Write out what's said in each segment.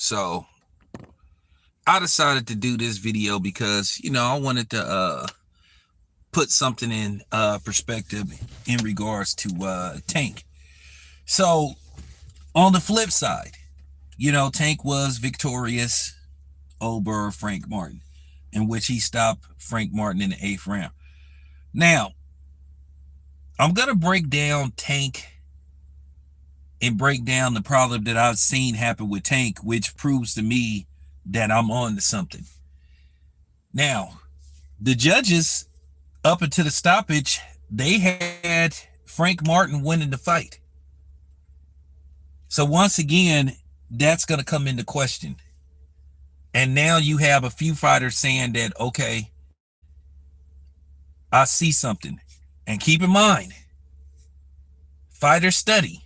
So I decided to do this video because, I wanted to put something in perspective in regards to Tank. So on the flip side, Tank was victorious over Frank Martin, in which he stopped Frank Martin in the 8th round. Now, I'm going to break down Tank and break down the problem that I've seen happen with Tank, which proves to me that I'm on to something. Now, the judges, up until the stoppage, they had Frank Martin winning the fight. So once again, that's going to come into question. And now you have a few fighters saying that, okay, I see something. And keep in mind, fighters study.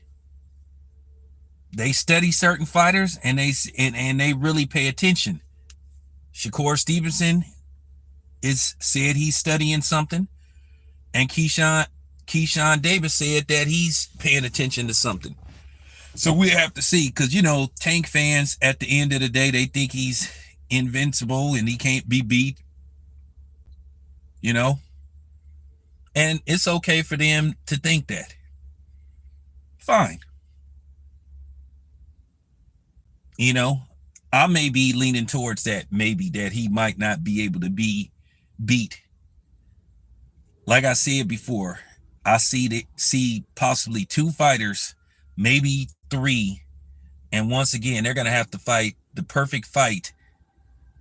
They study certain fighters and they really pay attention. Shakur Stevenson said he's studying something, and Keyshawn Davis said that he's paying attention to something. So we have to see, because Tank fans at the end of the day, they think he's invincible and he can't be beat. And it's okay for them to think that. Fine. I may be leaning towards that, maybe that he might not be able to be beat. Like I said before, I see possibly 2 fighters, maybe 3, and once again, they're going to have to fight the perfect fight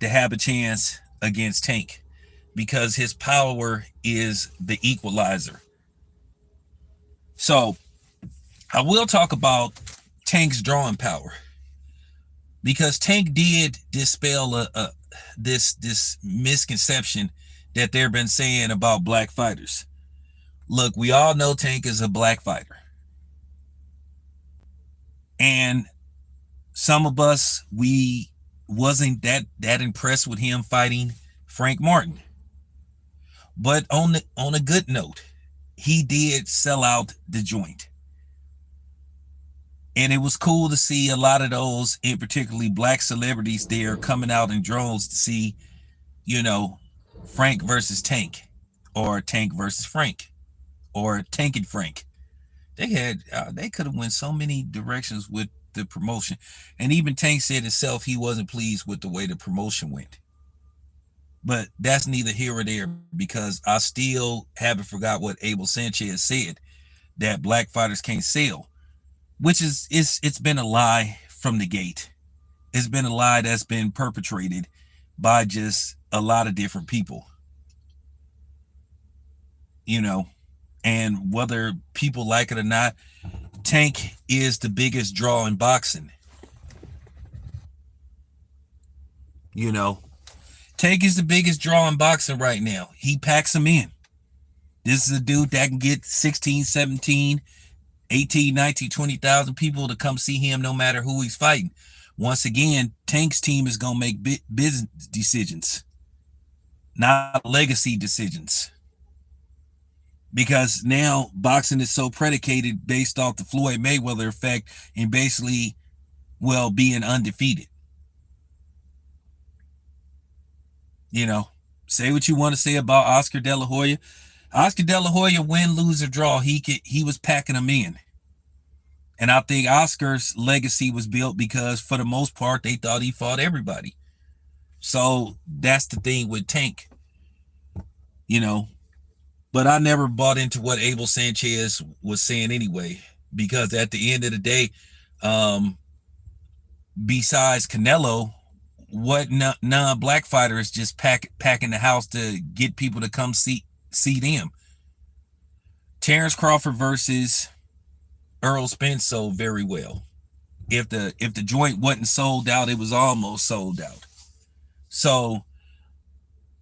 to have a chance against Tank, because his power is the equalizer. So I will talk about Tank's drawing power, because Tank did dispel this misconception that they've been saying about black fighters. Look, we all know Tank is a black fighter. And some of us, we wasn't that impressed with him fighting Frank Martin. But on a good note, he did sell out the joint. And it was cool to see a lot of those, in particularly black celebrities, there coming out in droves to see, Frank versus Tank, or Tank versus Frank, or Tank and Frank. They could have went so many directions with the promotion. And even Tank said himself he wasn't pleased with the way the promotion went. But that's neither here or there, because I still haven't forgot what Abel Sanchez said, that black fighters can't sell. Which it's been a lie from the gate. It's been a lie that's been perpetrated by just a lot of different people. And whether people like it or not, Tank is the biggest draw in boxing. Tank is the biggest draw in boxing right now. He packs them in. This is a dude that can get 16, 17, 18, 19, 20,000 people to come see him no matter who he's fighting. Once again, Tank's team is going to make business decisions, not legacy decisions. Because now boxing is so predicated based off the Floyd Mayweather effect and basically, being undefeated. Say what you want to say about Oscar De La Hoya. Oscar De La Hoya, win, lose, or draw, he was packing them in. And I think Oscar's legacy was built because, for the most part, they thought he fought everybody. So that's the thing with Tank. But I never bought into what Abel Sanchez was saying anyway, because at the end of the day, besides Canelo, what non-black fighter is just packing the house to get people to come see them? Terrence Crawford versus Earl Spence sold very well. If the joint wasn't sold out, it was almost sold out. So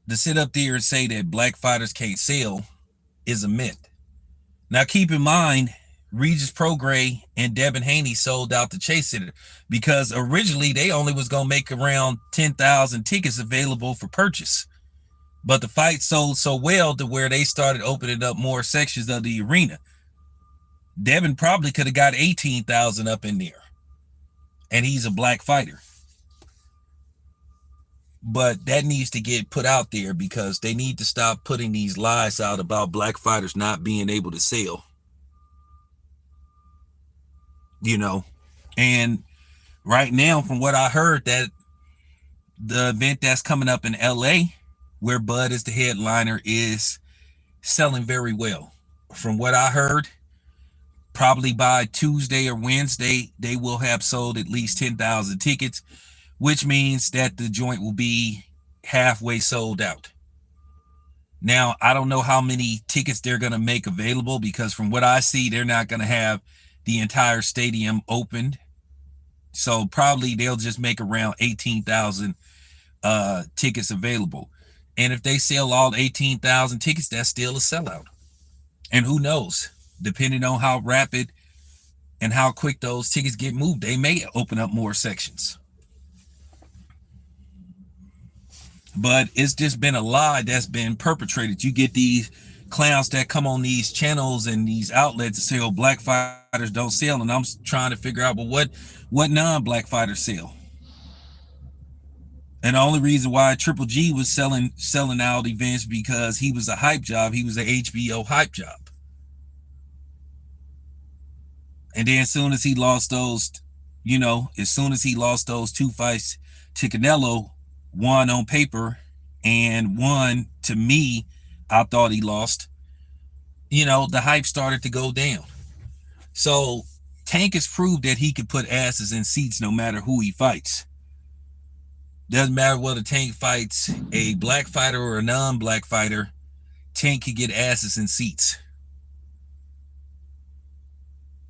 to sit up there and say that black fighters can't sell is a myth. Now keep in mind, Regis Prograis and Devin Haney sold out the Chase Center, because originally they only was going to make around 10,000 tickets available for purchase. But the fight sold so well to where they started opening up more sections of the arena. Devin probably could have got 18,000 up in there. And he's a black fighter. But that needs to get put out there because they need to stop putting these lies out about black fighters not being able to sell, you know. And right now, from what I heard, that the event that's coming up in LA, where Bud is the headliner, is selling very well. From what I heard, probably by Tuesday or Wednesday, they will have sold at least 10,000 tickets, which means that the joint will be halfway sold out. Now, I don't know how many tickets they're going to make available because from what I see, they're not going to have the entire stadium opened. So probably they'll just make around 18,000 tickets available. And if they sell all 18,000 tickets, that's still a sellout. And who knows, depending on how rapid and how quick those tickets get moved, they may open up more sections. But it's just been a lie that's been perpetrated. You get these clowns that come on these channels and these outlets and say, oh, black fighters don't sell. And I'm trying to figure out, well, what non-black fighters sell? And the only reason why Triple G was selling out events because he was a hype job. He was an HBO hype job. And then as soon as he lost those, as soon as he lost those 2 fights to Canelo, one on paper and one to me, I thought he lost, the hype started to go down. So Tank has proved that he could put asses in seats no matter who he fights. Doesn't matter whether Tank fights a black fighter or a non-black fighter, Tank can get asses in seats.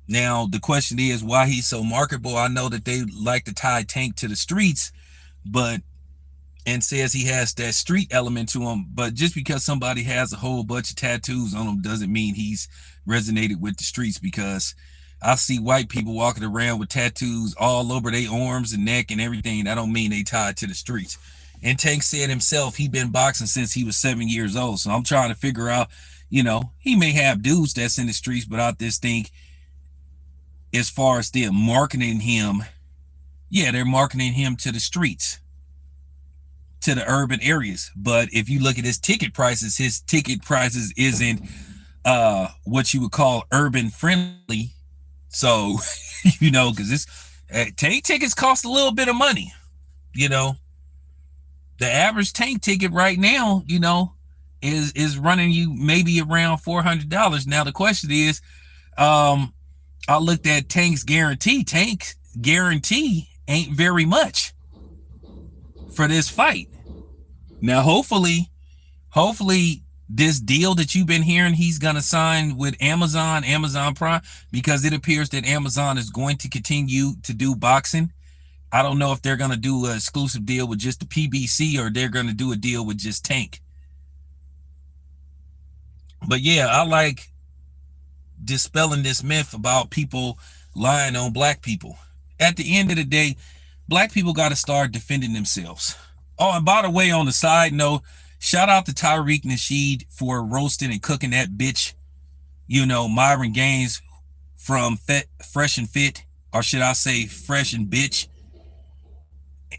Now, the question is why he's so marketable. I know that they like to tie Tank to the streets, and says he has that street element to him. But just because somebody has a whole bunch of tattoos on him doesn't mean he's resonated with the streets, because I see white people walking around with tattoos all over their arms and neck and everything. That don't mean they tied to the streets. And Tank said himself, he been boxing since he was 7 years old. So I'm trying to figure out, he may have dudes that's in the streets, but I just think as far as they're marketing him, they're marketing him to the streets, to the urban areas. But if you look at his ticket prices isn't what you would call urban friendly. So, because Tank tickets cost a little bit of money. The average Tank ticket right now, is running you maybe around $400. Now the question is, I looked at Tank's guarantee. Tank's guarantee ain't very much for this fight. Now, hopefully this deal that you've been hearing he's going to sign with Amazon Prime, because it appears that Amazon is going to continue to do boxing. I don't know if they're going to do an exclusive deal with just the PBC or they're going to do a deal with just Tank. But yeah, I like dispelling this myth about people lying on black people. At the end of the day, black people got to start defending themselves. Oh, and by the way, on the side note, shout out to Tyreek Nasheed for roasting and cooking that bitch, Myron Gaines from Fresh and Fit, or should I say Fresh and Bitch.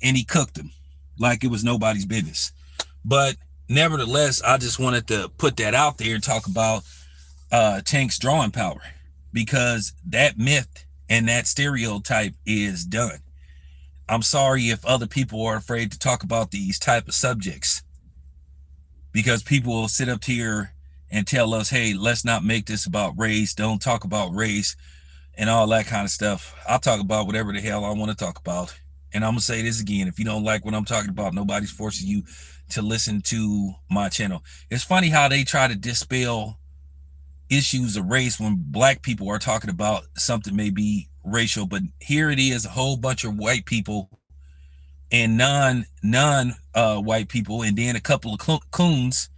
And he cooked him like it was nobody's business. But nevertheless, I just wanted to put that out there and talk about Tank's drawing power, because that myth and that stereotype is done. I'm sorry if other people are afraid to talk about these type of subjects, because people will sit up here and tell us, hey, let's not make this about race. Don't talk about race and all that kind of stuff. I'll talk about whatever the hell I want to talk about. And I'm going to say this again. If you don't like what I'm talking about, nobody's forcing you to listen to my channel. It's funny how they try to dispel issues of race when black people are talking about something maybe racial, but here it is, a whole bunch of white people and non white people, and then a couple of coons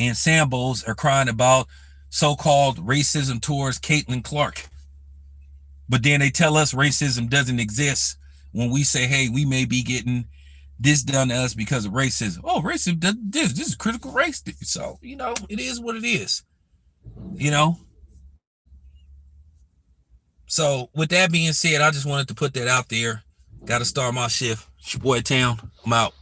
and Sambos are crying about so-called racism towards Caitlin Clark. But then they tell us racism doesn't exist when we say, hey, we may be getting this done to us because of racism. Oh, racism does this is critical race. So, it is what it is. So with that being said, I just wanted to put that out there. Got to start my shift. It's your boy Town. I'm out.